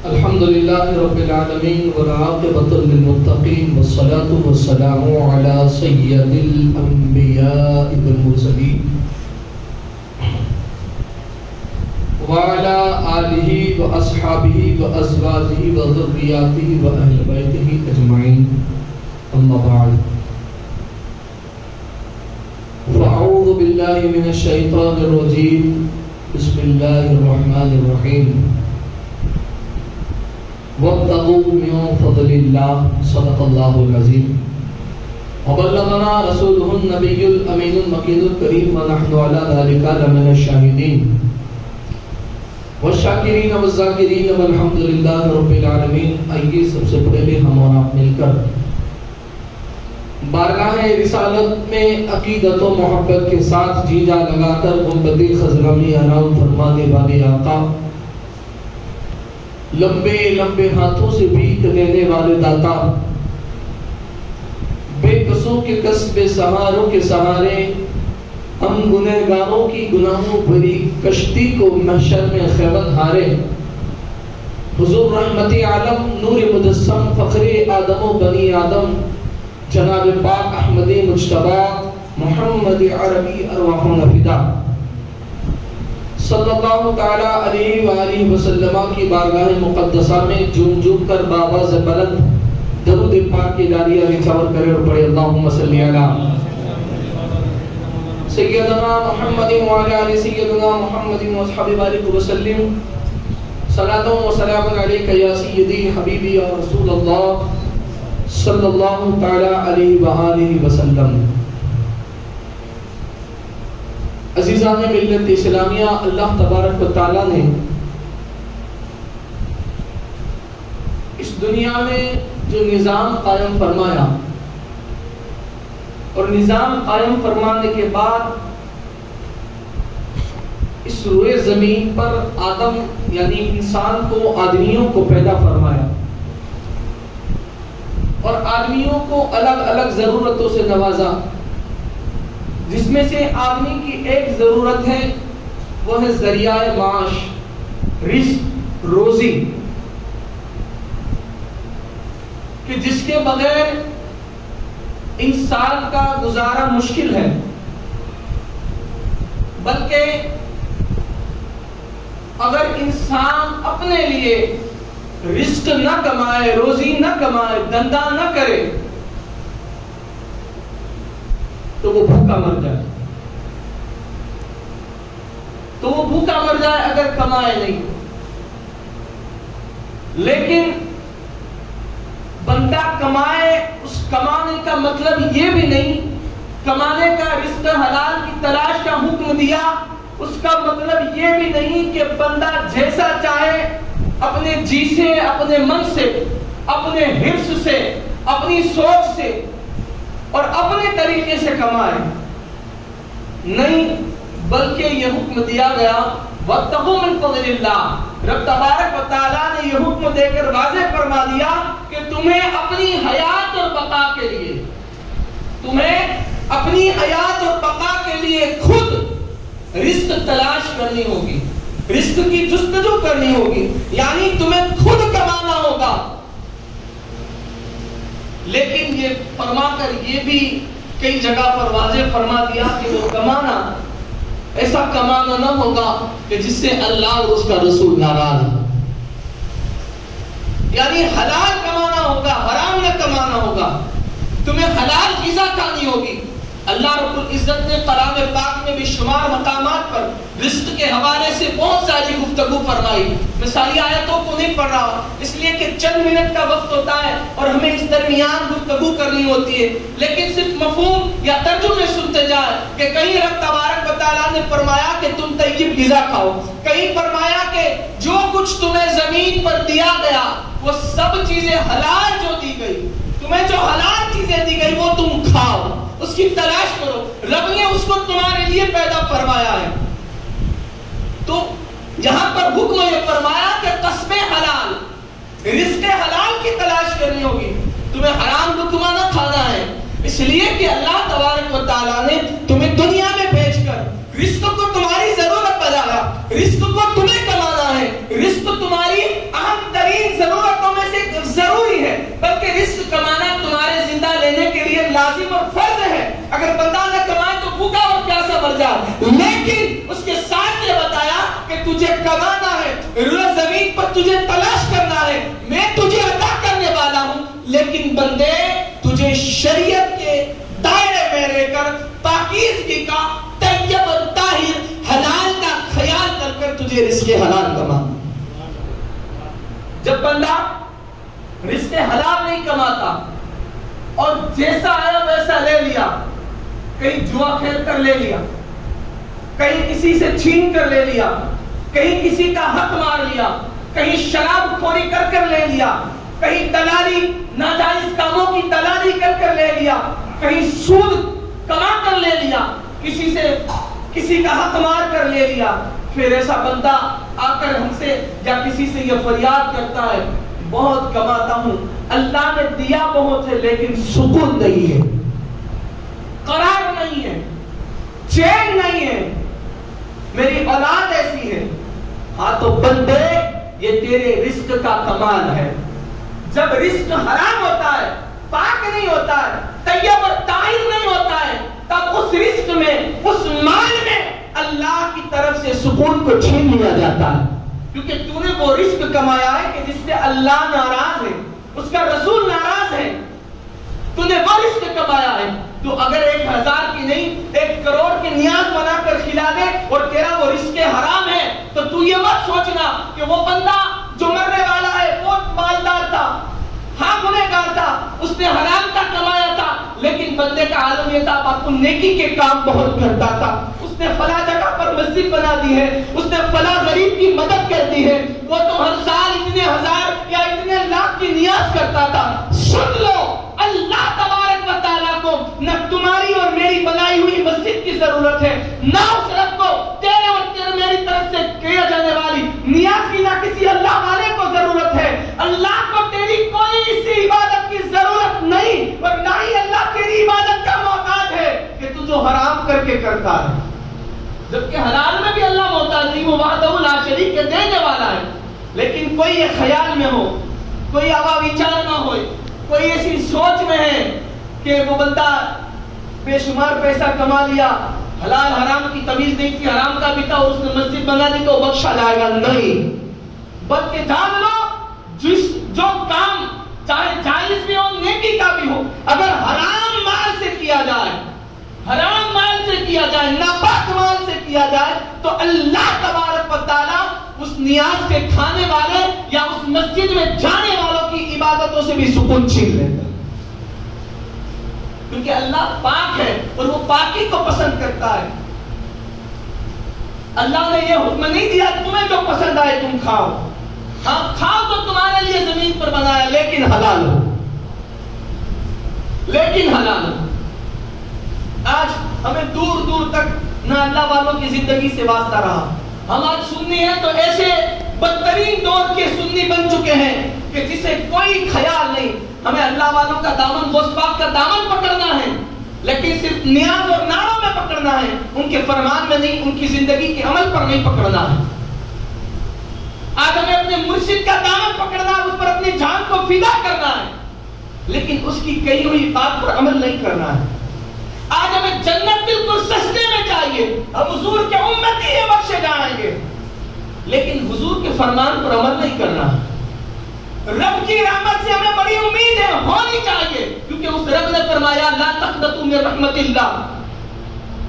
الحمد لله رب العالمين والعاقبة للمتقين والصلاة والسلام على سيد الأنبياء والمرسلين وعلى آله وأصحابه وأزواجه وذرياته وأهل بيته أجمعين أما بعد فأعوذ بالله من الشيطان الرجيم بسم الله الرحمن الرحيم وابتغوا من فضل الله صدق الله العظيم وبلغنا رسوله النبي الأمين المكين الكريم ونحن على ذلك لمن الشاهدين والشاکرین والذاکرین والحمد للہ رب العالمین۔ آئیے سب سے پہلے ہم اور آپ مل کر بارگاہ رسالت میں عقیدت و محبت کے ساتھ جی جا لگا کر غربت خضرامی آرام فرمانے والے آقا، لمبے لمبے ہاتھوں سے بھیک دینے والے داتا، بے قصوں کے قصب سہاروں کے سہارے، ہم گنہگاروں کی گناہوں بھری کشتی کو محشر میں خیمت ہارے، حضور رحمت عالم نور مجسم فخر آدم و بنی آدم، جناب پاک احمد مجتبی محمد عربی ارواحنا فدا صلی اللہ تعالی علیہ وآلہ وسلم کی بارگاہ مقدسہ میں جھوم جھوم کر بآواز بلند درود پاک کی داریاں نچھاور کرے اور پڑھے اللہم صلی علی سیدنا محمد وعلی آل سیدنا محمد واصحابہ بارک وسلم صلاۃ و سلام علیک یا سیدی حبیبی یا رسول اللہ صلی اللہ تعالی علیہ وآلہ وسلم۔ عزیزان ملت اسلامیہ، اللہ تبارک و تعالیٰ نے اس دنیا میں جو نظام قائم فرمایا اور نظام قائم فرمانے کے بعد اس روئے زمین پر آدم یعنی انسان کو، آدمیوں کو پیدا فرمایا اور آدمیوں کو الگ الگ ضرورتوں سے نوازا، جس میں سے آدمی کی ایک ضرورت ہے وہ ہے ذریعہ معاش، رزق، روزی، کہ جس کے بغیر انسان کا گزارا مشکل ہے، بلکہ اگر انسان اپنے لیے رزق نہ کمائے، روزی نہ کمائے، دندہ نہ کرے تو وہ بھوکا مر جائے، اگر کمائے نہیں۔ لیکن بندہ کمائے، اس کمانے کا مطلب یہ بھی نہیں، کمانے کا رزق حلال کی تلاش کا حکم دیا، اس کا مطلب یہ بھی نہیں کہ بندہ جیسا چاہے اپنے جی سے، اپنے من سے، اپنے حرص سے، اپنی سوچ سے اور اپنے طریقے سے کمائے، نہیں، بلکہ یہ حکم دیا گیا وَاتَّقُوا مِن فَضْلِ اللَّهِ۔ رب تبارک و تعالیٰ نے یہ حکم دے کر واضح فرما دیا کہ تمہیں اپنی حیات اور بقا کے لیے، خود رزق تلاش کرنی ہوگی، رزق کی جستجو کرنی ہوگی، یعنی تمہیں خود کمانا ہوگا۔ لیکن یہ فرما کر یہ بھی کئی جگہ پر واضح فرما دیا کہ وہ کمانا ایسا کمانا نہ ہوگا کہ جس سے اللہ اور اس کا رسول ناراض ہو، یعنی حلال کمانا ہوگا، حرام نہ کمانا ہوگا، تمہیں حلال غذا کھانی ہوگی۔ اللہ رب العزت نے کلام پاک میں بھی شمار مقامات پر رزق کے حوالے سے بہت ساری گفتگو فرمائی۔ مثالی آیتوں کو نہیں پڑھ رہا اس لیے کہ چند منٹ کا وقت ہوتا ہے اور ہمیں اس درمیان گفتگو کرنی ہوتی ہے، لیکن صرف مفہوم یا ترجمے سنتے جائیں کہ کہیں رب تبارک و تعالیٰ نے فرمایا کہ تم طیب غذا کھاؤ، کہیں فرمایا کہ جو کچھ تمہیں زمین پر دیا گیا وہ سب چیزیں حلال جو دی گئی، تمہیں جو حلال چیزیں دی گئی وہ تم کھاؤ، اس کی تلاش کرو، رب نے اس کو تمہارے لیے پیدا فرمایا ہے۔ تو یہاں پر حکم یہ فرمایا کہ قسم حلال، رزق حلال کی تلاش کرنی ہوگی، تمہیں حرام لقمہ نہ کھانا ہے، اس لیے کہ اللہ تبارک و تعالیٰ نے تمہیں دنیا میں بھیج کر رزق کو تمہاری ضرورت بنایا، رزق کو تمہیں کمانا ہے، رزق تمہاری اہم ترین زمین پر تجھے تلاش کرنا ہے، میں تجھے عطا کرنے والا ہوں، لیکن بندے تجھے شریعت کے دائرے میں رہ کر پاکیزگی کا، طیب اور طاہر حلال کا خیال کر کر تجھے رزق حلال کمانا۔ جب بندہ رزق حلال نہیں کماتا اور جیسا آیا ویسا لے لیا، کہیں جوا کھیل کر لے لیا، کہیں کسی سے چھین کر لے لیا، کہیں کسی کا حق مار لیا، کہیں شراب خوری کر کر لے لیا، کہیں دلالی ناجائز کاموں کی دلالی کر کر لے لیا، کہیں سود کما کر لے لیا، کسی سے کسی کا حق مار کر لے لیا، پھر ایسا بندہ آ کر ہم سے یا کسی سے یہ فریاد کرتا ہے، بہت کماتا ہوں، اللہ نے دیا بہت ہے لیکن سکون نہیں ہے، قرار نہیں ہے، چین نہیں ہے، میری اولاد ایسی ہے۔ ہاں تو بندے یہ تیرے رزق کا کمال ہے۔ جب رزق حرام ہوتا ہے، پاک نہیں ہوتا ہے، طیب اور طاہر نہیں ہوتا ہے، تب اس رزق میں، اس مال میں اللہ کی طرف سے سکون کو چھین لیا جاتا ہے، کیونکہ تو نے وہ رزق کمایا ہے کہ جس سے اللہ ناراض ہے، اس کا رسول ناراض ہے، تو نے وہ رزق کمایا ہے۔ تو اگر 1000 کی نہیں 1 کروڑ کی نیاز بنا کر کھلا دے اور تیرا وہ رزق حرام ہے، تو تو یہ مت سوچنا کہ وہ بندہ جو مرنے والا ہے بہت مالدار تھا، ہاں گنہگار تھا، اس نے حرام کا کمایا تھا، لیکن بندے کا عالم یہ تھا کہ نیکی کے کام بہت کرتا تھا، اس نے فلاں جگہ پر مسجد بنا دی ہے، اس نے فلاں غریب کی مدد کر دی ہے، وہ تو ہر سال اتنے 1000 یا اتنے لاکھ کی نیاز کرتا تھا۔ سن لو، اللہ تبارک و تعالیٰ کو نہ تمہاری اور میری بنائی ہوئی مسجد کی ضرورت ہے، نہ اس رب کو تیرے اور میری طرف سے کیا جانے والی نیاز کی نہ کسی اللہ والے کو ضرورت ہے۔ اللہ کو تیری کوئی اسی عبادت کی ضرورت نہیں، اور نہ ہی اللہ تیری عبادت کا محتاج ہے کہ تو جو حرام کر کے کرتا ہے، جبکہ حلال میں بھی اللہ محتاج نہیں، وہ وحدہ لا شریک کے دینے والا ہے۔ لیکن کوئی یہ خیال میں ہو، کوئی ہوا وچار نہ ہوئے، کوئی ایسی سوچ میں ہے کہ وہ بندہ بے شمار پیسہ کما لیا، حلال حرام کی تمیز نہیں تھی، حرام کا بھی تھا، اس نے مسجد بنا دی تو بخشا جائے گا، نہیں، بلکہ جان لو جو کام چاہے جائز بھی ہو، نیکی کا بھی ہو، اگر حرام مال سے کیا جائے، حرام مال سے کیا جائے، ناپاک مال سے کیا جائے، تو اللہ تبارک و تعالیٰ اس نیاز کے کھانے والے یا اس مسجد میں جانے والوں کی عبادتوں سے بھی سکون چھین لیتا ہے، کیونکہ اللہ پاک ہے اور وہ پاکی کو پسند کرتا ہے۔ اللہ نے یہ حکم نہیں دیا تمہیں جو پسند آئے تم کھاؤ، ہاں کھاؤ تو تمہارے لیے زمین پر بنایا، لیکن حلال ہو، لیکن حلال ہو۔ آج ہمیں دور دور تک نہ اللہ والوں کی زندگی سے واسطہ رہا، ہم آج سنی ہیں تو ایسے بدترین دور کے سنی بن چکے ہیں کہ جسے کوئی خیال نہیں، ہمیں اللہ والوں کا دامن، غوث پاک کا دامن پکڑنا ہے، لیکن صرف نیاز اور نعروں میں پکڑنا ہے، ان کے فرمان میں نہیں، ان کی زندگی کے عمل پر نہیں پکڑنا ہے۔ آج ہمیں اپنے مرشد کا دامن پکڑنا ہے، اس پر اپنی جان کو فدا کرنا ہے، لیکن اس کی کہی ہوئی بات پر عمل نہیں کرنا ہے۔ آج ہمیں جنت بالکل سستے میں چاہیے، ہم حضور کے امتی ہی بخشے جائیں گے، لیکن حضور کے فرمان پر عمل نہیں کرنا ہے۔ رب کی رحمت سے ہمیں بڑی امیدیں ہونی چاہیے، کیونکہ اس رب نے فرمایا لا تقنطوا من رحمت اللہ،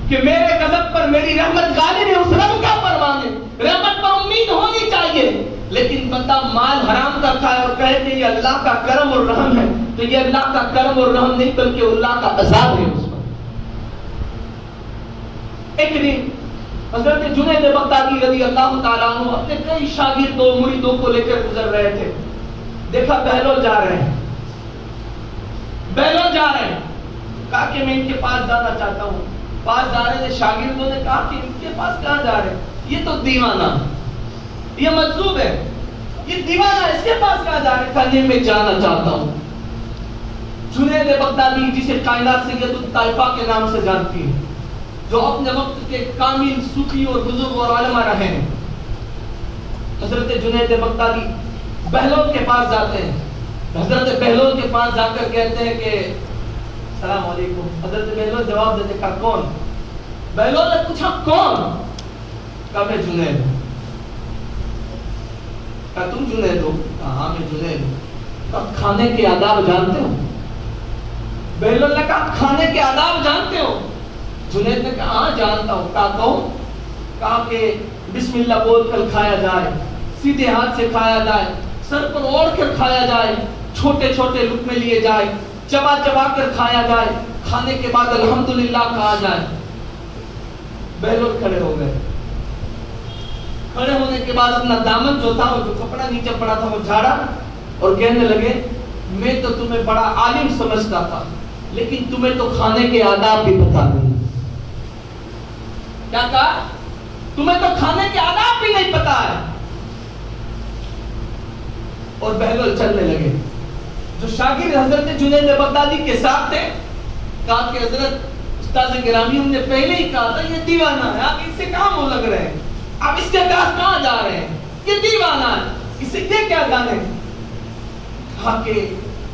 کہ میرے غضب پر میری رحمت غالب ہے، اس رب کا فرمان ہے، رحمت پر امید ہونی چاہیے۔ لیکن بندہ مال حرام کا کھائے اور کہے کہ یہ اللہ کا کرم اور رحم ہے، تو یہ اللہ کا کرم اور رحم نہیں بلکہ اللہ کا عذاب ہے اس پر۔ ایک دن حضرت جنید بغدادی رضی اللہ تعالیٰ عنہ اپنے کئی شاگردوں مریدوں کو لے کر گزر رہے تھے، دیکھا بہلول جا رہے ہیں، بہلول جا رہے ہیں، کہا کہ میں ان کے پاس جانا چاہتا ہوں، پاس جا رہے تھے، شاگردوں نے کہا کہ ان کے پاس کہاں جا رہے ہیں، یہ تو دیوانہ، یہ مجذوب ہے، یہ دیوانہ، اس کے پاس کہاں جا رہے ہیں، کہا نہیں میں جانا چاہتا ہوں۔ جنید بغدادی جسے کائنات سید الطائفہ کے نام سے جانتی ہے، جو اپنے وقت کے کامل صوفی اور بزرگ اور علماء رہے ہیں، حضرت جنید بغدادی بہلول کے پاس جاتے ہیں، حضرت بہلول کے پاس جا کر کہتے ہیں کہ السلام علیکم۔ حضرت بہلول جواب دیتے، کہا کون؟ بہلول نے پوچھا کون؟ کہا میں جنید۔ کہا تم جنید ہو؟ کہا ہاں میں جنید ہوں۔ کہا کھانے کے آداب جانتے ہو؟ بہلول نے کہا کھانے کے آداب جانتے ہو؟ جنید نے کہا ہاں جانتا ہوں۔ کہا کہو؟ کہا کہ بسم اللہ بول کر کھایا جائے، سیدھے ہاتھ سے کھایا جائے، سر پر اوڑھ کر کھایا جائے، چھوٹے چھوٹے لقمے لیے جائے، چبا چبا کر کھایا جائے، کھانے کے بعد الحمدللہ کہا جائے۔ بہلول کھڑے ہو گئے، کھڑے ہونے کے بعد اپنا دامن جو تھا، جو کپڑا نیچے پڑا تھا، وہ جھاڑا اور کہنے لگے میں تو تمہیں بڑا عالم سمجھتا تھا، لیکن تمہیں تو کھانے کے آداب بھی پتہ نہیں۔ کیا کہا؟ تمہیں تو کھانے کے آداب بھی نہیں پتا ہے۔ اور بہلول چلنے لگے۔ جو شاگرد حضرت جنید بغدادی کے ساتھ تھے کہا کہ حضرت استاد گرامی ہم نے پہلے ہی کہا تھا یہ دیوانہ ہے، آپ اس سے کہاں منہ لگ رہے ہیں، آپ اس کے پاس کہاں جا رہے ہیں، یہ دیوانہ ہے، اسے یہ کیا جانے۔ کہا کہ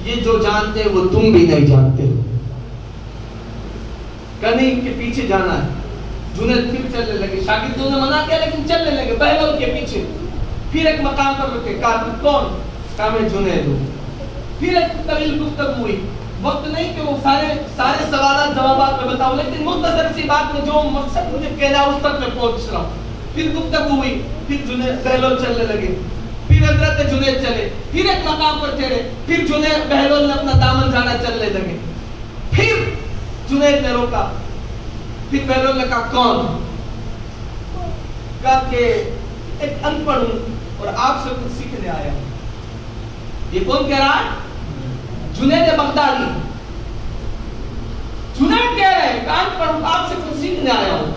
یہ جو جانتے ہیں وہ تم بھی نہیں جانتے۔ کہا نہیں کہ پیچھے جانا ہے۔ جنید پھر چلنے لگے، شاگردوں نے منع کیا لیکن چلنے لگے بہلول کے پیچھے۔ پھر ایک مقام پر رکے، کہا تم کون؟ کہا میں جنید ہوں۔ پھر ایک طویل گفتگو ہوئی، وقت نہیں کہ وہ سارے سوالات جوابات میں بتاؤں، لیکن مختصر سی بات میں جو مقصد مجھے کہنا اس تک میں پہنچ رہا ہوں۔ پھر گفتگو ہوئی، پھر جنید بہلول چلنے لگے، پھر حضرت جنید چلے، پھر ایک مقام پر ٹھہرے، پھر جنید بہلول نے اپنا دامن جھاڑا چلنے لگے، پھر جنید نے روکا، پھر بہلول نے کہا کون؟ کہا کہ ایک ان پڑھ ہوں اور آپ سے کچھ سیکھنے آیا ہوں۔ یہ کون کہہ رہا ہے؟ جنید بغدادی۔ جنید کہہ رہے ہیں کہ ان پڑھ ہوں، آپ سے کچھ سیکھنے آیا ہوں۔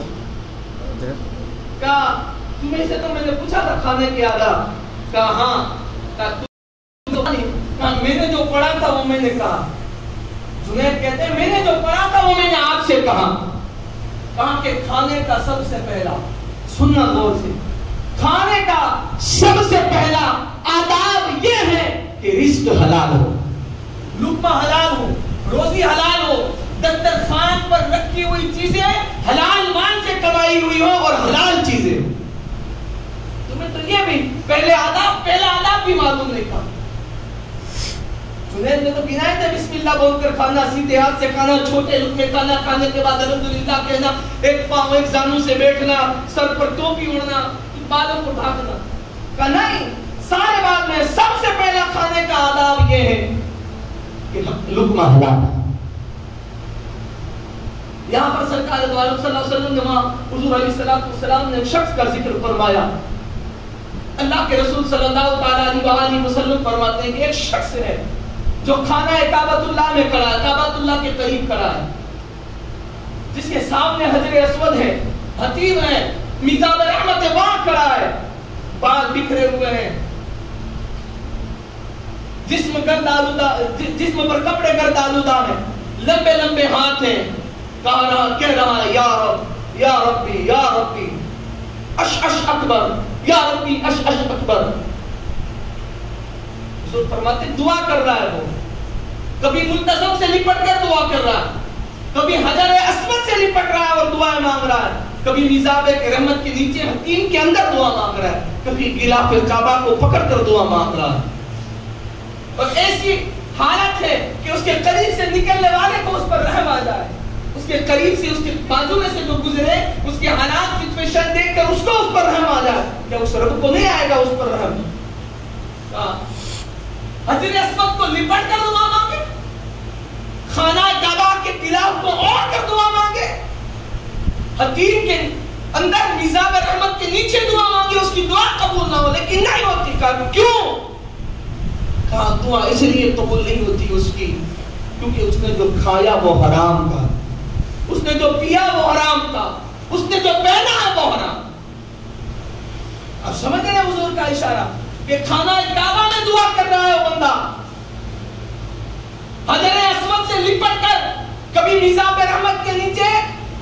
کہا تمہیں سے تو میں نے پوچھا تھا کھانے کے آداب۔ کہا ہاں۔ کہا میں نے جو پڑھا تھا وہ میں نے کہا۔ جنید کہتے ہیں میں نے جو پڑھا تھا وہ میں نے آپ سے کہا۔ کہا کہ کھانے کا سب سے پہلا، سننا غور سے، کھانے کا سب سے پہلا آداب یہ ہے کہ رزق حلال ہو، لقمہ حلال ہو، روزی حلال ہو، دسترخوان پر رکھی ہوئی چیزیں حلال مال سے کمائی ہوئی ہو اور حلال چیزیں۔ تمہیں تو یہ بھی پہلا آداب بھی معلوم نہیں تھا۔ جنید نے تو گنایا تھا بسم اللہ بول کر کھانا، سیدھے ہاتھ سے کھانا، چھوٹے لقمے کھانا، کھانے کے بعد الحمدللہ کہنا، ایک پاؤں ایک زانو سے بیٹھنا، سر پر ٹوپی اڑنا، بالوں کو ڈھانکنا۔ کہا نہیں، سارے بعد میں سب سے پہلا کھانے کا آداب یہ ہے کہ لقمہ حلال۔ یہاں پر سرکار دو عالم صلی اللہ علیہ وسلم نے وہاں حضور علیہ السلام نے ایک شخص کا ذکر فرمایا۔ اللہ کے رسول صلی اللہ علیہ وسلم فرماتے ہیں کہ ایک شخص ہے جو خانہ کعبۃ اللہ میں کھڑا ہے، کعبۃ اللہ کے قریب کھڑا ہے، جس کے سامنے حجر اسود ہے، حتیم ہے، میزاب رحمت وہاں کھڑا ہے، بال بکھرے ہوئے ہیں، جسم پر کپڑے گرد آلودہ ہیں، لمبے لمبے ہاتھ ہیں، کہہ رہا ہے یا رب یا ربی یا ربی اش اش اکبر، یا ربی اش اش اکبر۔ حضور فرماتے دعا کر رہا ہے، وہ کبھی ملتزم سے لپٹ کر دعا کر رہا ہے، کبھی حجر اسود سے لپٹ رہا ہے اور دعائیں مانگ رہا ہے، کبھی میزاب رحمت کے نیچے حتیم کے اندر دعا مانگ رہا ہے، کبھی غلاف کعبہ کو پکڑ کر دعا مانگ رہا ہے۔ اور ایسی حالت ہے کہ اس کے قریب سے نکلنے والے کو اس پر رحم آ جائے، اس کے قریب سے، اس کے بازو میں سے جو گزرے، اس کے حالات سچویشن دیکھ کر اس کو اس پر رحم آ جائے، کیا اس رب کو نہیں آئے گا اس پر رحم؟ حجر اسود کو لپٹ کر دعا مانگے، خانہ کعبہ کے غلاف کو اوڑھ کر دعا مانگے، حتیم کے اندر میزاب رحمت کے نیچے دعا مانگے، اس کی دعا قبول نہ ہو، لیکن نہیں ہوتی۔ کہا کیوں؟ کہا دعا اس لیے قبول نہیں ہوتی اس کی کیونکہ اس نے جو کھایا وہ حرام تھا، اس نے جو پیا وہ حرام تھا، اس نے جو پہنا ہے وہ حرام۔ اب سمجھ رہے ہیں حضور کا اشارہ کہ خانہ کعبہ میں دعا کر رہا ہے وہ بندہ، حجر اسود سے لپٹ کر، کبھی میزاب رحمت کے نیچے،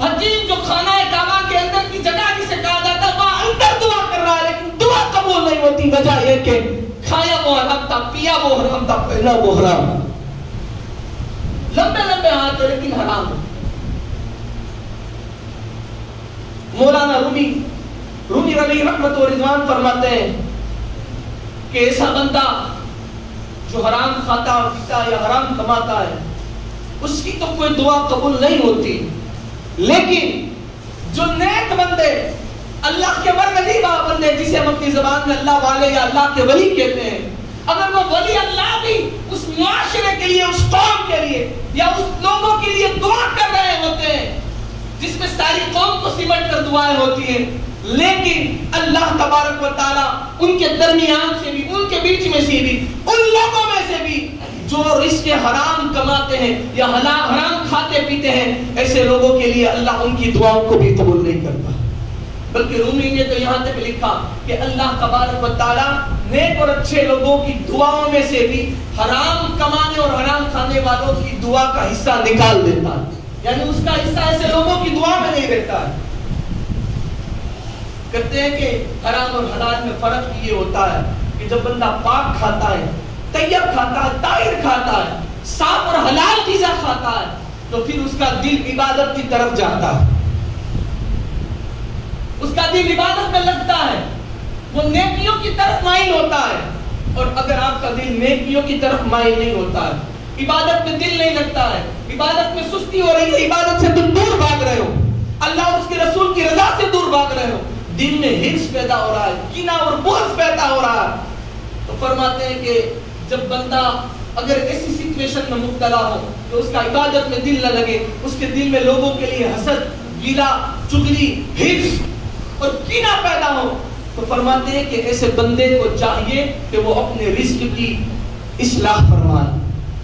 حتیم جو خانہ کعبہ کے اندر کی جگہ جسے کہا جاتا ہے وہاں اندر دعا کر رہا ہے، لیکن دعا قبول نہیں ہوتی، وجہ یہ کہ کھایا وہ حرام تھا، پیا وہ حرام تھا، پہنا وہ حرام۔ لمبے لمبے ہاتھ لیکن حرام۔ مولانا رومی رضی رحمت و رضوان فرماتے ہیں کہ ایسا بندہ جو حرام کھاتا پیتا یا حرام کماتا ہے اس کی تو کوئی دعا قبول نہیں ہوتی، لیکن جو نیک بندے اللہ کے برگزیدہ بندے جسے ہم اپنی زبان میں اللہ والے یا اللہ کے ولی کہتے ہیں، اگر وہ ولی اللہ بھی اس معاشرے کے لیے، اس قوم کے لیے یا اس لوگوں کے لیے دعا کر رہے ہوتے ہیں جس میں ساری قوم کو سمٹ کر دعائیں ہوتی ہیں، لیکن اللہ تبارک و تعالیٰ ان کے درمیان سے بھی، ان کے بیچ میں سے بھی، ان لوگوں میں سے بھی جو رزق حرام کماتے ہیں یا حرام کھاتے پیتے ہیں، ایسے لوگوں کے لیے اللہ ان کی دعاؤں کو بھی قبول نہیں کرتا۔ بلکہ رومی نے تو یہاں تک لکھا کہ اللہ تبارک و تعالیٰ نیک اور اچھے لوگوں کی دعاؤں میں سے بھی حرام کمانے اور حرام کھانے والوں کی دعا کا حصہ نکال دیتا ہے، یعنی اس کا حصہ ایسے لوگوں کی دعا میں نہیں رہتا ہے۔ کہتے ہیں کہ حرام اور حلال میں فرق یہ ہوتا ہے کہ جب بندہ پاک کھاتا ہے، طیب کھاتا ہے، طاہر کھاتا ہے، صاف اور حلال غذا کھاتا ہے، تو پھر اس کا دل عبادت کی طرف جاتا ہے، اس کا دل عبادت میں لگتا ہے، وہ نیکیوں کی طرف مائل ہوتا ہے۔ اور اگر آپ کا دل نیکیوں کی طرف مائل نہیں ہوتا ہے، عبادت میں دل نہیں لگتا ہے، عبادت میں سستی ہو رہی ہے، عبادت سے تم دور بھاگ رہے ہو، اللہ اور اس کے رسول کی رضا سے دور بھاگ رہے ہو، دل میں ہرس پیدا ہو رہا ہے، کینہ اور بغض پیدا ہو رہا ہے، تو فرماتے ہیں کہ جب بندہ اگر ایسی سچویشن میں مبتلا ہو تو اس کا عبادت میں دل نہ لگے، اس کے دل میں لوگوں کے لیے حسد، گیلا، چغلی، ہرس اور کینہ پیدا ہو، تو فرماتے ہیں کہ ایسے بندے کو چاہیے کہ وہ اپنے رزق کی اصلاح فرمائے،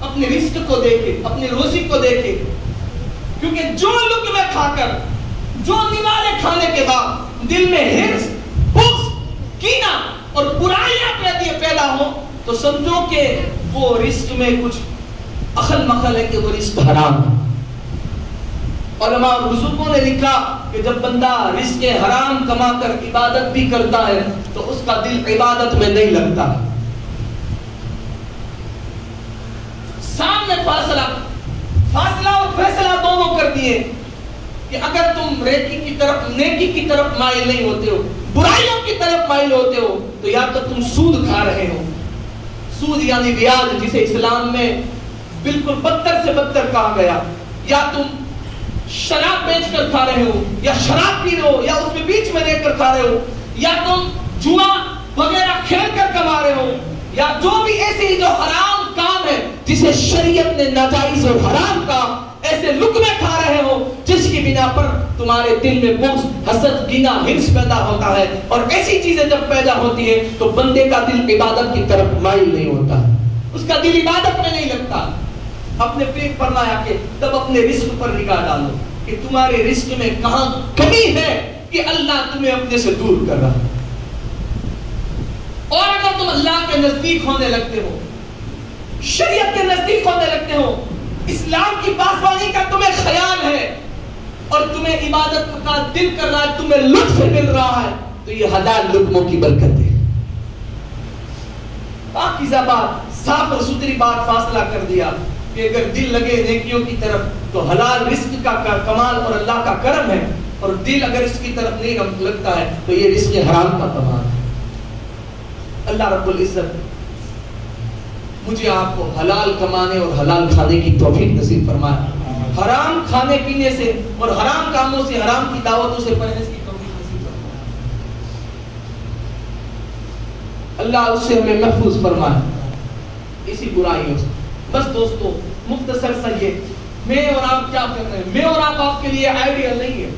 اپنے رزق کو دیکھے، اپنے روزی کو دیکھے، کیونکہ جو لقمے کھا کر، جو نوالے کھانے کے بعد دل میں ہرس، بغض، کینہ اور برائیاں پیدا ہو تو سمجھو کہ وہ رزق میں کچھ اخل مخل ہے، کہ وہ رزق حرام ہے۔ علماء اور بزرگوں نے لکھا کہ جب بندہ رزق حرام کما کر عبادت بھی کرتا ہے تو اس کا دل عبادت میں نہیں لگتا۔ سامنے فاصلہ اور فیصلہ دونوں کر دیے کہ اگر تم نیکی کی طرف مائل نہیں ہوتے ہو، برائیوں کی طرف مائل ہوتے ہو، تو یا تو تم سود کھا رہے ہو، سود یعنی بیاج جسے اسلام میں بالکل بدتر سے بدتر کہا گیا، یا تم شراب بیچ کر کھا رہے ہو، یا شراب پی رہے ہو، یا اس میں بیچ میں دے کر کھا رہے ہو، یا تم جوا وغیرہ کھیل کر کما رہے ہو، یا جو بھی ایسے جو حرام کام ہے جسے شریعت نے ناجائز اور حرام کام ایسے لقمے کھا رہے ہو جس کی بنا پر تمہارے دل میں بغض، حسد، کینہ، ہرس پیدا ہوتا ہے، اور ایسی چیزیں جب پیدا ہوتی ہیں تو بندے کا دل عبادت کی طرف مائل نہیں ہوتا، اس کا دل عبادت میں نہیں لگتا۔ اپنے پیٹ فرمایا کہ تب اپنے رزق پر نگاہ ڈالو کہ تمہارے رزق میں کہاں کمی ہے کہ اللہ تمہیں اپنے سے دور کر رہا ہے، اور اگر تم اللہ کے نزدیک ہونے لگتے ہو، شریعت کے نزدیک ہونے لگتے ہو، اسلام کی پاسبانی کا تمہیں خیال ہے اور تمہیں عبادت کا دل کر رہا ہے، تمہیں لطف مل رہا ہے، تو یہ حلال لقموں کی برکت ہے۔ پاکیزہ بات، صاف اور ستھری بات فاصلہ کر دیا کہ اگر دل لگے نیکیوں کی طرف تو حلال رزق کا کمال اور اللہ کا کرم ہے، اور دل اگر اس کی طرف نہیں لگتا ہے تو یہ رزق حرام کا کمال ہے۔ اللہ رب العزت مجھے آپ کو حلال کمانے اور حلال کھانے کی توفیق نصیب فرمائے، حرام کھانے پینے سے اور حرام کاموں سے، حرام کی دعوتوں سے پرہیز کی توفیق نصیب فرمائے، اللہ اس سے ہمیں محفوظ فرمائے اسی برائیوں سے۔ بس دوستو مختصر سا یہ، میں اور آپ کیا کر رہے ہیں، میں اور آپ کے لیے آئیڈیل نہیں ہے،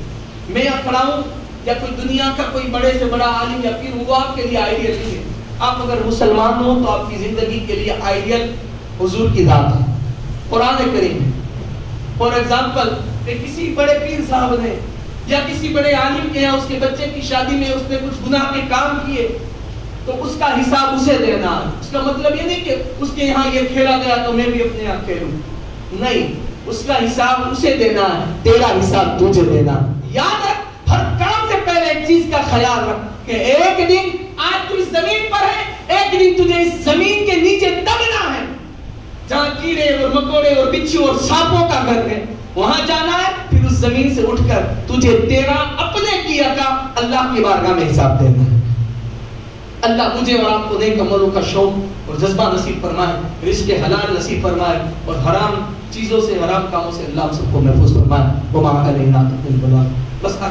میں یہاں کھڑا ہوں یا کوئی دنیا کا کوئی بڑے سے بڑا عالم یا پھر وہ آپ کے لیے آئیڈیل نہیں ہے۔ آپ اگر مسلمان ہو تو آپ کی زندگی کے لیے آئیڈیل حضور کی ذات ہے، قرآن کریم۔ فار ایگزامپل کہ کسی بڑے پیر صاحب نے یا کسی بڑے عالم کے یہاں اس کے بچے کی شادی میں اس نے کچھ گناہ کے کام کیے تو اس کا حساب اسے دینا ہے۔ اس کا مطلب یہ نہیں کہ اس کے یہاں یہ کھیلا گیا تو میں بھی اپنے یہاں کھیلوں، نہیں، اس کا حساب اسے دینا ہے، تیرا حساب تجھے دینا۔ یاد رکھ، ہر کام سے پہلے ایک چیز کا خیال رکھ کہ ایک دن آج تو اس زمین پر ہے، ایک دن تجھے اس زمین کے نیچے دبنا ہے، جہاں کیڑے اور مکوڑے اور بچھو اور سانپوں کا گھر ہے، وہاں جانا ہے، پھر اس زمین سے اٹھ کر تجھے تیرا اپنے کیا کا اللہ کی بارگاہ میں حساب دینا ہے۔ اللہ مجھے اور آپ کو نیک عملوں کا شوق اور جذبہ نصیب فرمائے، رزق حلال نصیب فرمائے، اور حرام چیزوں سے، حرام کاموں سے اللہ ہم سب کو محفوظ فرمائے۔ وما علینا الا البلاغ۔ بس